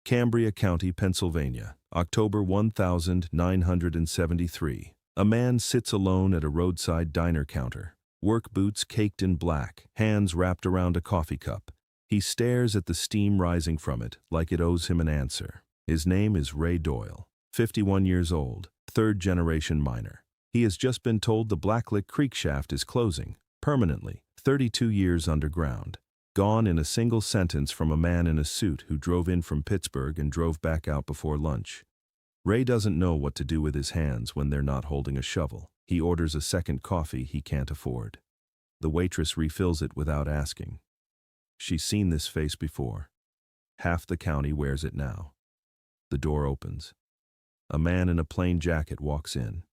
Cambria County, Pennsylvania, October 1973. A man sits alone at a roadside diner counter, work boots caked in black, hands wrapped around a coffee cup. He stares at the steam rising from it like it owes him an answer. His name is Ray Doyle, 51 years old, third-generation miner. He has just been told the Blacklick Creek shaft is closing, permanently, 32 years underground. Gone in a single sentence from a man in a suit who drove in from Pittsburgh and drove back out before lunch. Ray doesn't know what to do with his hands when they're not holding a shovel. He orders a second coffee he can't afford. The waitress refills it without asking. She's seen this face before. Half the county wears it now. The door opens. A man in a plain jacket walks in.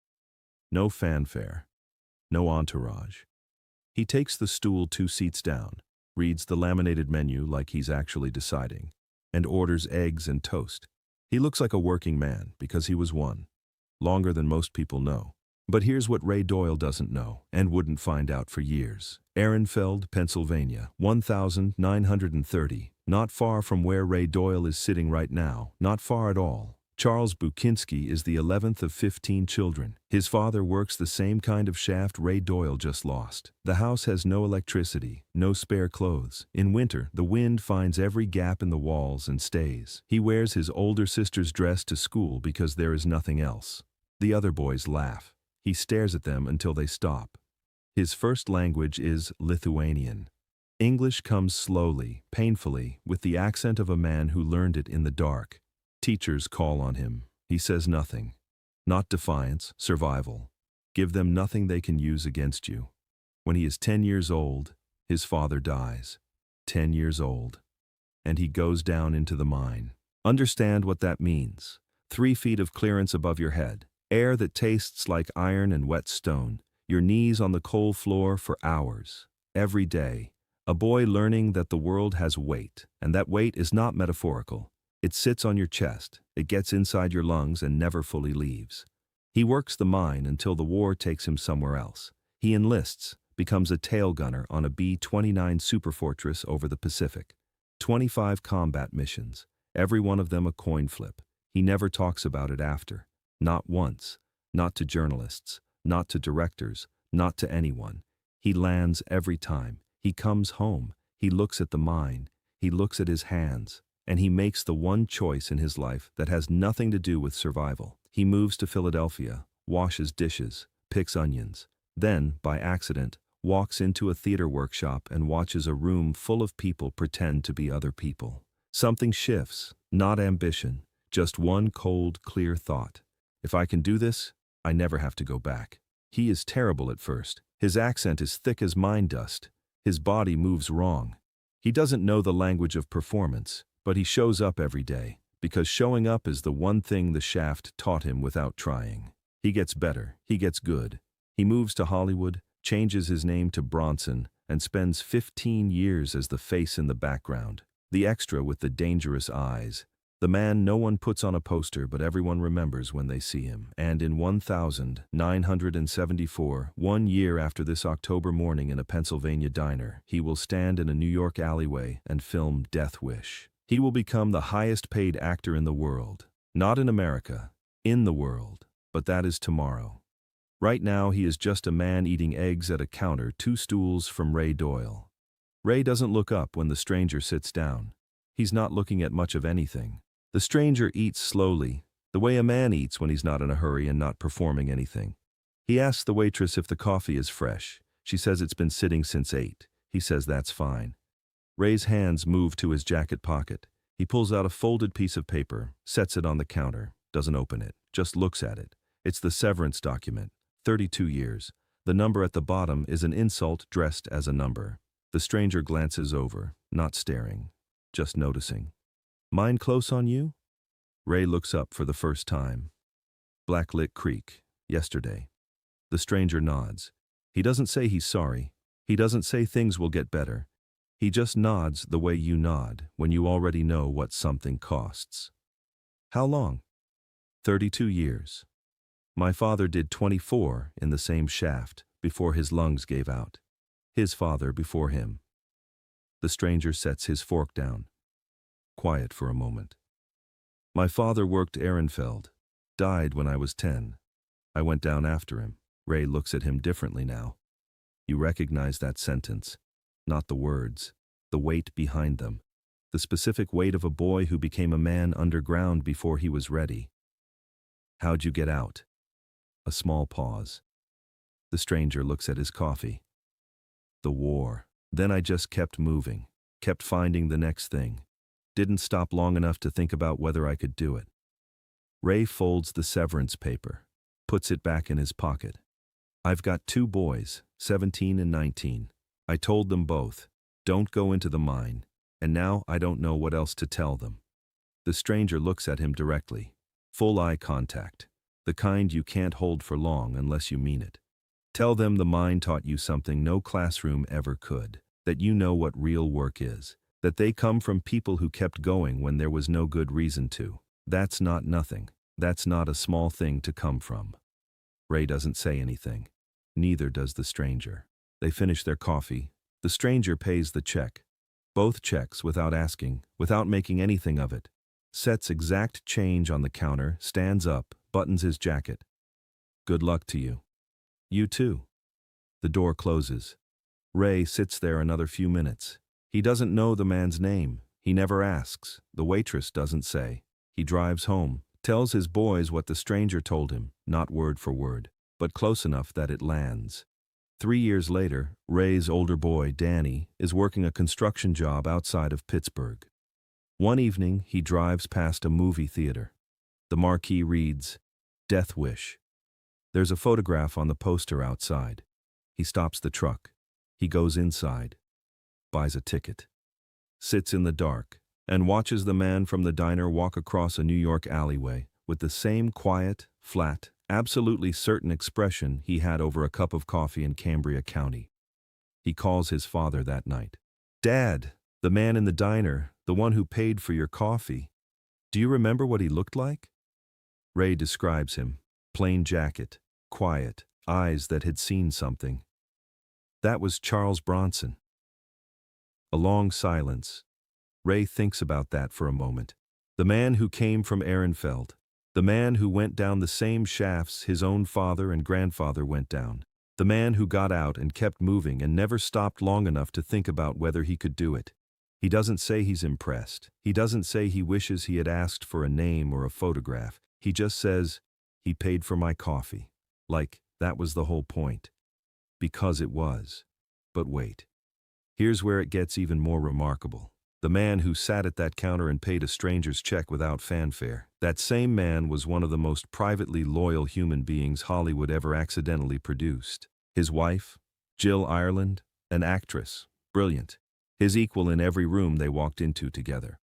No fanfare. No entourage. He takes the stool 2 seats down, reads the laminated menu like he's actually deciding, and orders eggs and toast. He looks like a working man because he was one. Longer than most people know. But here's what Ray Doyle doesn't know and wouldn't find out for years. Ehrenfeld, Pennsylvania, 1930, not far from where Ray Doyle is sitting right now, not far at all. Charles Bukinski is the 11th of 15 children. His father works the same kind of shaft Ray Doyle just lost. The house has no electricity, no spare clothes. In winter, the wind finds every gap in the walls and stays. He wears his older sister's dress to school because there is nothing else. The other boys laugh. He stares at them until they stop. His first language is Lithuanian. English comes slowly, painfully, with the accent of a man who learned it in the dark. Teachers call on him. He says nothing. Not defiance, survival. Give them nothing they can use against you. When he is 10 years old, his father dies. 10 years old. And he goes down into the mine. Understand what that means. 3 feet of clearance above your head. Air that tastes like iron and wet stone. Your knees on the coal floor for hours. Every day. A boy learning that the world has weight, and that weight is not metaphorical. It sits on your chest, it gets inside your lungs and never fully leaves. He works the mine until the war takes him somewhere else. He enlists, becomes a tail gunner on a B-29 superfortress over the Pacific. 25 combat missions, every one of them a coin flip. He never talks about it after. Not once. Not to journalists. Not to directors. Not to anyone. He lands every time. He comes home. He looks at the mine. He looks at his hands. And he makes the one choice in his life that has nothing to do with survival. He moves to Philadelphia, washes dishes, picks onions, then, by accident, walks into a theater workshop and watches a room full of people pretend to be other people. Something shifts, not ambition, just one cold, clear thought. If I can do this, I never have to go back. He is terrible at first. His accent is thick as mine dust. His body moves wrong. He doesn't know the language of performance. But he shows up every day, because showing up is the one thing the shaft taught him without trying. He gets better, he gets good. He moves to Hollywood, changes his name to Bronson, and spends 15 years as the face in the background, the extra with the dangerous eyes, the man no one puts on a poster but everyone remembers when they see him. And in 1974, 1 year after this October morning in a Pennsylvania diner, he will stand in a New York alleyway and film Death Wish. He will become the highest-paid actor in the world. Not in America, in the world. But that is tomorrow. Right now, he is just a man eating eggs at a counter 2 stools from Ray Doyle. Ray doesn't look up when the stranger sits down. He's not looking at much of anything. The stranger eats slowly, the way a man eats when he's not in a hurry and not performing anything. He asks the waitress if the coffee is fresh. She says it's been sitting since 8. He says that's fine. Ray's hands move to his jacket pocket. He pulls out a folded piece of paper, sets it on the counter, doesn't open it, just looks at it. It's the severance document, 32 years. The number at the bottom is an insult dressed as a number. The stranger glances over, not staring, just noticing. Mine close on you? Ray looks up for the first time. Blacklick Creek, yesterday. The stranger nods. He doesn't say he's sorry. He doesn't say things will get better. He just nods the way you nod when you already know what something costs. How long? 32 years. My father did 24 in the same shaft before his lungs gave out. His father before him. The stranger sets his fork down. Quiet for a moment. My father worked Ehrenfeld. Died when I was 10. I went down after him. Ray looks at him differently now. You recognize that sentence. Not the words. The weight behind them. The specific weight of a boy who became a man underground before he was ready. How'd you get out? A small pause. The stranger looks at his coffee. The war. Then I just kept moving. Kept finding the next thing. Didn't stop long enough to think about whether I could do it. Ray folds the severance paper. Puts it back in his pocket. I've got 2 boys, 17 and 19. I told them both, don't go into the mine, and now I don't know what else to tell them. The stranger looks at him directly. Full eye contact. The kind you can't hold for long unless you mean it. Tell them the mine taught you something no classroom ever could, that you know what real work is, that they come from people who kept going when there was no good reason to. That's not nothing. That's not a small thing to come from. Ray doesn't say anything. Neither does the stranger. They finish their coffee. The stranger pays the check. Both checks without asking, without making anything of it. Sets exact change on the counter, stands up, buttons his jacket. Good luck to you. You too. The door closes. Ray sits there another few minutes. He doesn't know the man's name. He never asks. The waitress doesn't say. He drives home, tells his boys what the stranger told him, not word for word, but close enough that it lands. 3 years later, Ray's older boy, Danny, is working a construction job outside of Pittsburgh. One evening, he drives past a movie theater. The marquee reads, Death Wish. There's a photograph on the poster outside. He stops the truck. He goes inside, buys a ticket, sits in the dark, and watches the man from the diner walk across a New York alleyway with the same quiet, flat, absolutely certain expression he had over a cup of coffee in Cambria County. He calls his father that night. Dad, the man in the diner, the one who paid for your coffee. Do you remember what he looked like? Ray describes him. Plain jacket, quiet, eyes that had seen something. That was Charles Bronson. A long silence. Ray thinks about that for a moment. The man who came from Ehrenfeld. The man who went down the same shafts his own father and grandfather went down. The man who got out and kept moving and never stopped long enough to think about whether he could do it. He doesn't say he's impressed. He doesn't say he wishes he had asked for a name or a photograph. He just says, he paid for my coffee. Like, that was the whole point. Because it was. But wait. Here's where it gets even more remarkable. The man who sat at that counter and paid a stranger's check without fanfare. That same man was one of the most privately loyal human beings Hollywood ever accidentally produced. His wife, Jill Ireland, an actress, brilliant. His equal in every room they walked into together.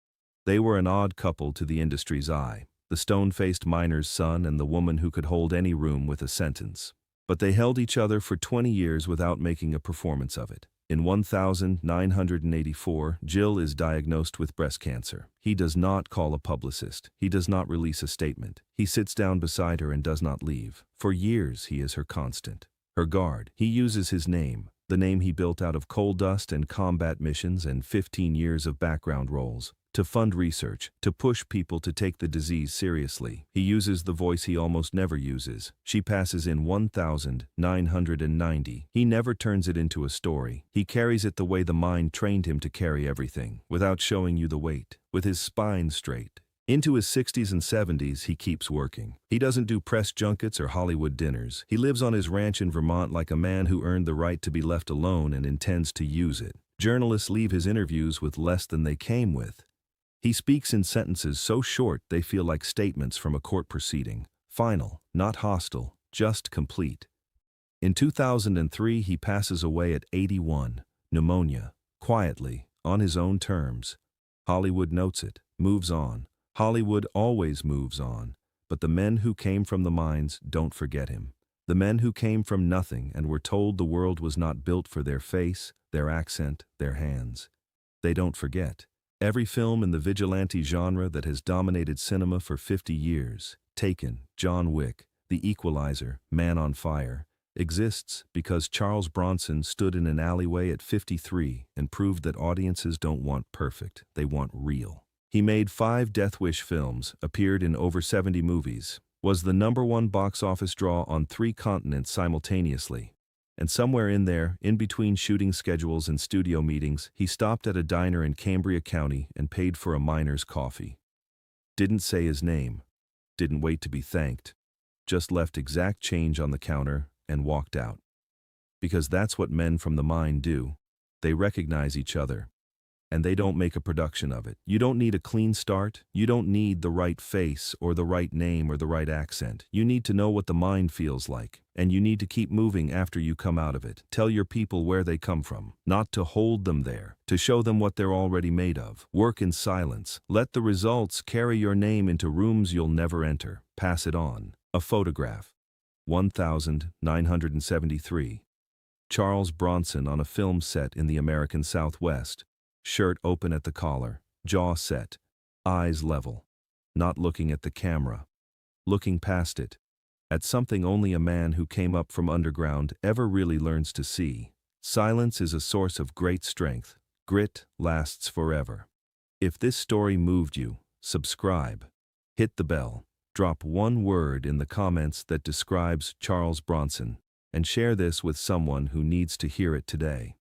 They were an odd couple to the industry's eye, the stone-faced miner's son and the woman who could hold any room with a sentence. But they held each other for 20 years without making a performance of it. In 1984, Jill is diagnosed with breast cancer. He does not call a publicist. He does not release a statement. He sits down beside her and does not leave. For years, he is her constant, her guard. He uses his name, the name he built out of coal dust and combat missions and 15 years of background roles, to fund research, to push people to take the disease seriously. He uses the voice he almost never uses. She passes in 1,990. He never turns it into a story. He carries it the way the mind trained him to carry everything, without showing you the weight, with his spine straight. Into his 60s and 70s, he keeps working. He doesn't do press junkets or Hollywood dinners. He lives on his ranch in Vermont like a man who earned the right to be left alone and intends to use it. Journalists leave his interviews with less than they came with. He speaks in sentences so short they feel like statements from a court proceeding. Final, not hostile, just complete. In 2003, he passes away at 81, pneumonia, quietly, on his own terms. Hollywood notes it, moves on. Hollywood always moves on, but the men who came from the mines don't forget him. The men who came from nothing and were told the world was not built for their face, their accent, their hands. They don't forget. Every film in the vigilante genre that has dominated cinema for 50 years, Taken, John Wick, The Equalizer, Man on Fire, exists because Charles Bronson stood in an alleyway at 53 and proved that audiences don't want perfect, they want real. He made 5 Death Wish films, appeared in over 70 movies, was the #1 box office draw on 3 continents simultaneously. And somewhere in there, in between shooting schedules and studio meetings, he stopped at a diner in Cambria County and paid for a miner's coffee. Didn't say his name, didn't wait to be thanked, just left exact change on the counter and walked out. Because that's what men from the mine do. They recognize each other. And they don't make a production of it. You don't need a clean start. You don't need the right face or the right name or the right accent. You need to know what the mine feels like. And you need to keep moving after you come out of it. Tell your people where they come from. Not to hold them there. To show them what they're already made of. Work in silence. Let the results carry your name into rooms you'll never enter. Pass it on. A photograph. 1973. Charles Bronson on a film set in the American Southwest. Shirt open at the collar, jaw set, eyes level. Not looking at the camera. Looking past it. At something only a man who came up from underground ever really learns to see. Silence is a source of great strength. Grit lasts forever. If this story moved you, subscribe. Hit the bell. Drop one word in the comments that describes Charles Bronson. And share this with someone who needs to hear it today.